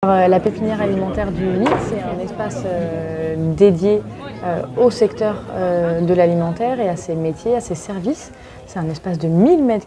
La pépinière alimentaire du Midi, c'est un espace dédié au secteur de l'alimentaire et à ses métiers, à ses services. C'est un espace de 1000 m²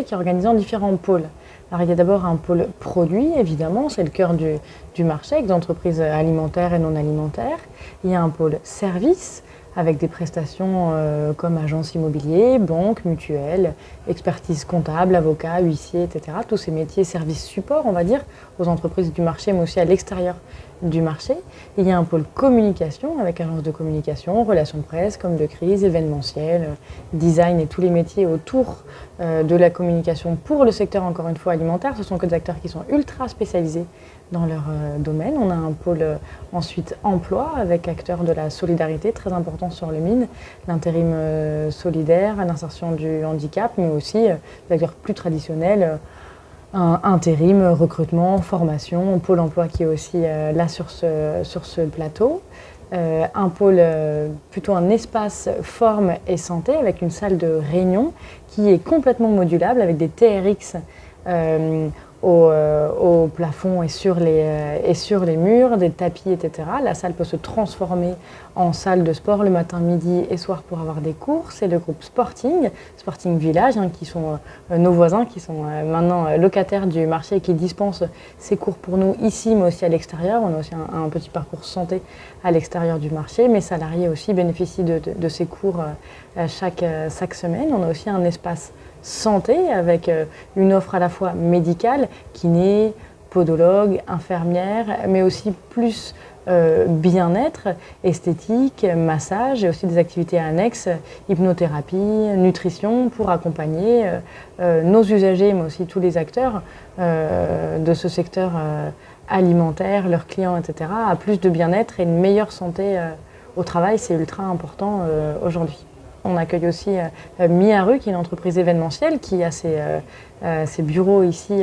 qui est organisé en différents pôles. Alors, il y a d'abord un pôle produit, évidemment, c'est le cœur du marché, avec des entreprises alimentaires et non alimentaires. Il y a un pôle service, avec des prestations comme agence immobilier, banque, mutuelle, expertise comptable, avocat, huissier, etc. Tous ces métiers, services support, on va dire, aux entreprises du marché, mais aussi à l'extérieur du marché. Il y a un pôle communication, avec agence de communication, relations presse, com de crise, événementiel, design et tous les métiers autour de la communication pour le secteur, encore une fois, alimentaire. Ce sont que des acteurs qui sont ultra spécialisés dans leur domaine. On a un pôle ensuite emploi avec acteurs de la solidarité très important sur le mine, l'intérim solidaire, l'insertion du handicap, mais aussi des acteurs plus traditionnels, intérim, recrutement, formation, pôle emploi qui est aussi là sur ce plateau. Un pôle, plutôt un espace forme et santé avec une salle de réunion qui est complètement modulable avec des TRX au plafond et sur les murs, des tapis, etc. La salle peut se transformer en salle de sport le matin, midi et soir pour avoir des cours. C'est le groupe Sporting Village, qui sont nos voisins, qui sont maintenant locataires du marché et qui dispensent ces cours pour nous ici, mais aussi à l'extérieur. On a aussi un petit parcours santé à l'extérieur du marché. Mes salariés aussi bénéficient de ces cours chaque semaine. On a aussi un espace santé avec une offre à la fois médicale, kiné, podologue, infirmière, mais aussi plus bien-être, esthétique, massage et aussi des activités annexes, hypnothérapie, nutrition pour accompagner nos usagers, mais aussi tous les acteurs de ce secteur alimentaire, leurs clients, etc., à plus de bien-être et une meilleure santé au travail. C'est ultra important aujourd'hui. On accueille aussi Miaru, qui est une entreprise événementielle qui a ses bureaux ici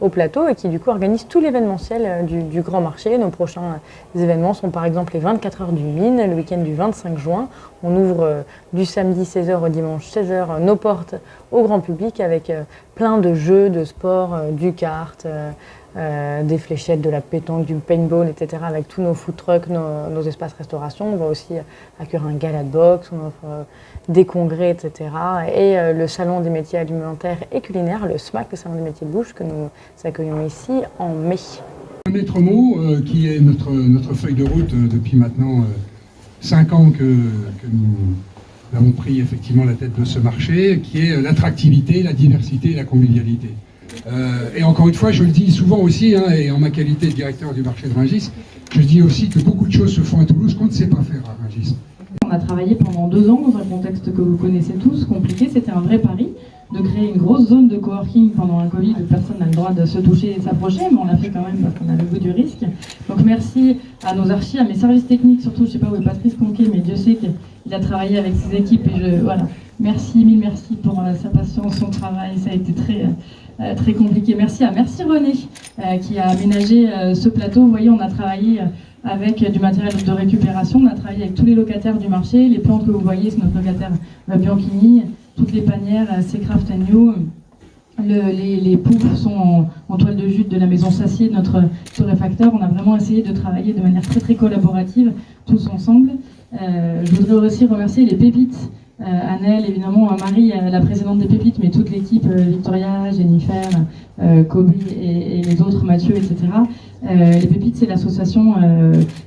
au plateau et qui du coup organise tout l'événementiel du grand marché. Nos prochains événements sont par exemple les 24 heures du Mine, le week-end du 25 juin. On ouvre du samedi 16h au dimanche 16h nos portes au grand public avec plein de jeux, de sport, du kart, des fléchettes, de la pétanque, du paintball, etc. avec tous nos food trucks, nos espaces restauration. On va aussi accueillir un gala de boxe, on offre des congrès, etc. Et le salon des métiers alimentaires et culinaires, le SMAC, le salon des métiers de bouche, que nous accueillons ici en mai. Un maître mot qui est notre feuille de route depuis maintenant 5 ans que nous avons pris effectivement la tête de ce marché, qui est l'attractivité, la diversité et la convivialité. Et encore une fois, je le dis souvent aussi, et en ma qualité de directeur du marché de Rungis, je dis aussi que beaucoup de choses se font à Toulouse qu'on ne sait pas faire à Rungis. On a travaillé pendant 2 ans dans un contexte que vous connaissez tous, compliqué. C'était un vrai pari de créer une grosse zone de coworking pendant un Covid où personne n'a le droit de se toucher et de s'approcher, mais on l'a fait quand même parce qu'on avait le goût du risque. Donc merci à nos archis, à mes services techniques, surtout, je ne sais pas où est Patrice Conquet, mais Dieu sait qu'il a travaillé avec ses équipes et voilà. Merci, mille merci pour sa patience, son travail, ça a été très compliqué. Merci René qui a aménagé ce plateau. Vous voyez, on a travaillé avec du matériel de récupération, on a travaillé avec tous les locataires du marché. Les plantes que vous voyez, c'est notre locataire Bianchini, toutes les panières, c'est Craft & New. Les poufs sont en toile de jute de la maison Sassier, notre torréfacteur. On a vraiment essayé de travailler de manière très collaborative, tous ensemble. Je voudrais aussi remercier les pépites. Annelle, évidemment, Marie, la présidente des Pépites, mais toute l'équipe, Victoria, Jennifer, Kobe et les autres, Mathieu, etc. Les Pépites, c'est l'association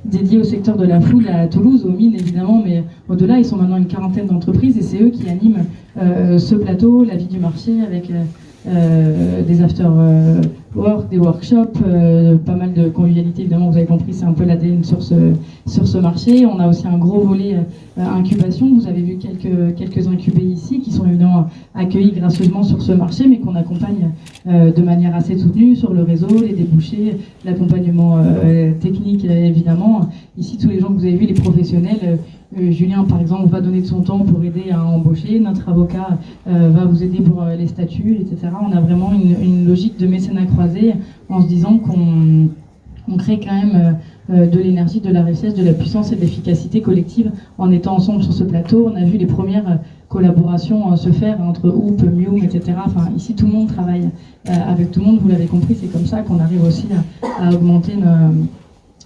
dédiée au secteur de la food à Toulouse, aux mines évidemment, mais au-delà, ils sont maintenant une 40aine d'entreprises et c'est eux qui animent ce plateau, la vie du marché, avec des after-work, des workshops, pas mal de convivialité, évidemment, vous avez compris, c'est un peu l'ADN sur ce marché. On a aussi un gros volet incubation, vous avez vu quelques incubés ici, qui sont évidemment accueillis gracieusement sur ce marché, mais qu'on accompagne de manière assez soutenue sur le réseau, les débouchés, l'accompagnement technique, évidemment. Ici, tous les gens que vous avez vus, les professionnels, Julien, par exemple, va donner de son temps pour aider à embaucher. Notre avocat va vous aider pour les statuts, etc. On a vraiment une logique de mécénat croisé en se disant qu'on crée quand même de l'énergie, de la richesse, de la puissance et de l'efficacité collective en étant ensemble sur ce plateau. On a vu les premières collaboration se faire entre OUP, MIOM, etc. Enfin, ici, tout le monde travaille avec tout le monde, vous l'avez compris, c'est comme ça qu'on arrive aussi à augmenter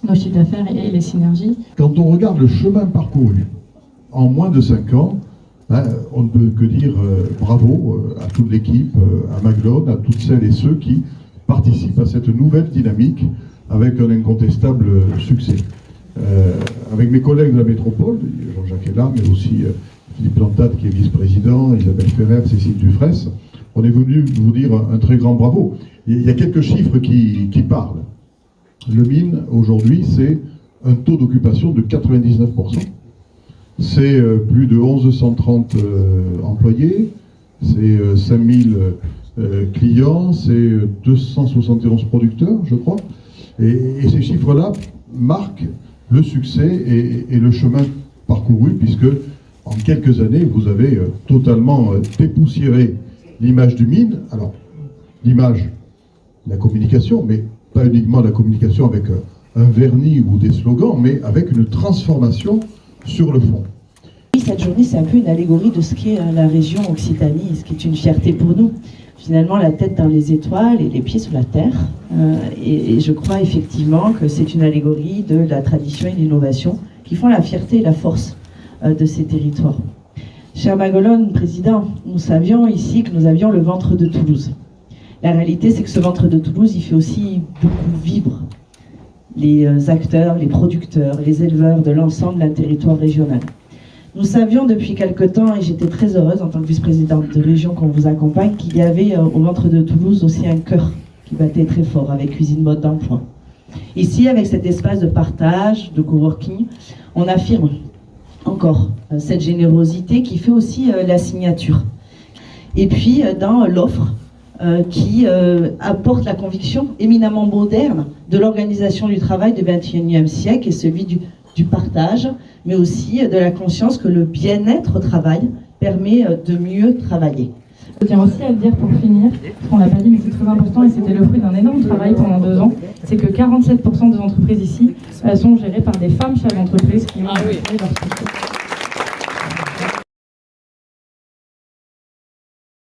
nos chiffres d'affaires et les synergies. Quand on regarde le chemin parcouru en moins de 5 ans, on ne peut que dire bravo à toute l'équipe, à Maglone, à toutes celles et ceux qui participent à cette nouvelle dynamique avec un incontestable succès. Avec mes collègues de la métropole, Jean-Jacques est là, mais aussi Philippe Plantade qui est vice-président, Isabelle Ferrer, Cécile Dufraisse, on est venu vous dire un très grand bravo. Il y a quelques chiffres qui parlent. Le mine, aujourd'hui, c'est un taux d'occupation de 99%. C'est plus de 1130 employés, c'est 5000 clients, c'est 271 producteurs, je crois. Et ces chiffres-là marquent le succès et le chemin parcouru, puisque en quelques années, vous avez totalement dépoussiéré l'image du mine. Alors, l'image, la communication, mais pas uniquement la communication avec un vernis ou des slogans, mais avec une transformation sur le fond. Cette journée, c'est un peu une allégorie de ce qu'est la région Occitanie, et ce qui est une fierté pour nous. Finalement, la tête dans les étoiles et les pieds sur la terre. Et je crois effectivement que c'est une allégorie de la tradition et de l'innovation qui font la fierté et la force de ces territoires. Cher Maglone, Président, nous savions ici que nous avions le ventre de Toulouse. La réalité, c'est que ce ventre de Toulouse, il fait aussi beaucoup vivre les acteurs, les producteurs, les éleveurs de l'ensemble d'un territoire régional. Nous savions depuis quelque temps, et j'étais très heureuse en tant que vice-présidente de région qu'on vous accompagne, qu'il y avait au ventre de Toulouse aussi un cœur qui battait très fort avec Cuisine Mode d'Emploi. Ici, avec cet espace de partage, de coworking, on affirme encore cette générosité qui fait aussi la signature. Et puis dans l'offre qui apporte la conviction éminemment moderne de l'organisation du travail du XXIe siècle et celui du partage, mais aussi de la conscience que le bien-être au travail permet de mieux travailler. Je tiens aussi à le dire pour finir, parce qu'on l'a pas dit, mais c'est très important et c'était le fruit d'un énorme travail pendant 2 ans, c'est que 47% des entreprises ici sont gérées par des femmes chefs d'entreprise qui ont créé leur structure.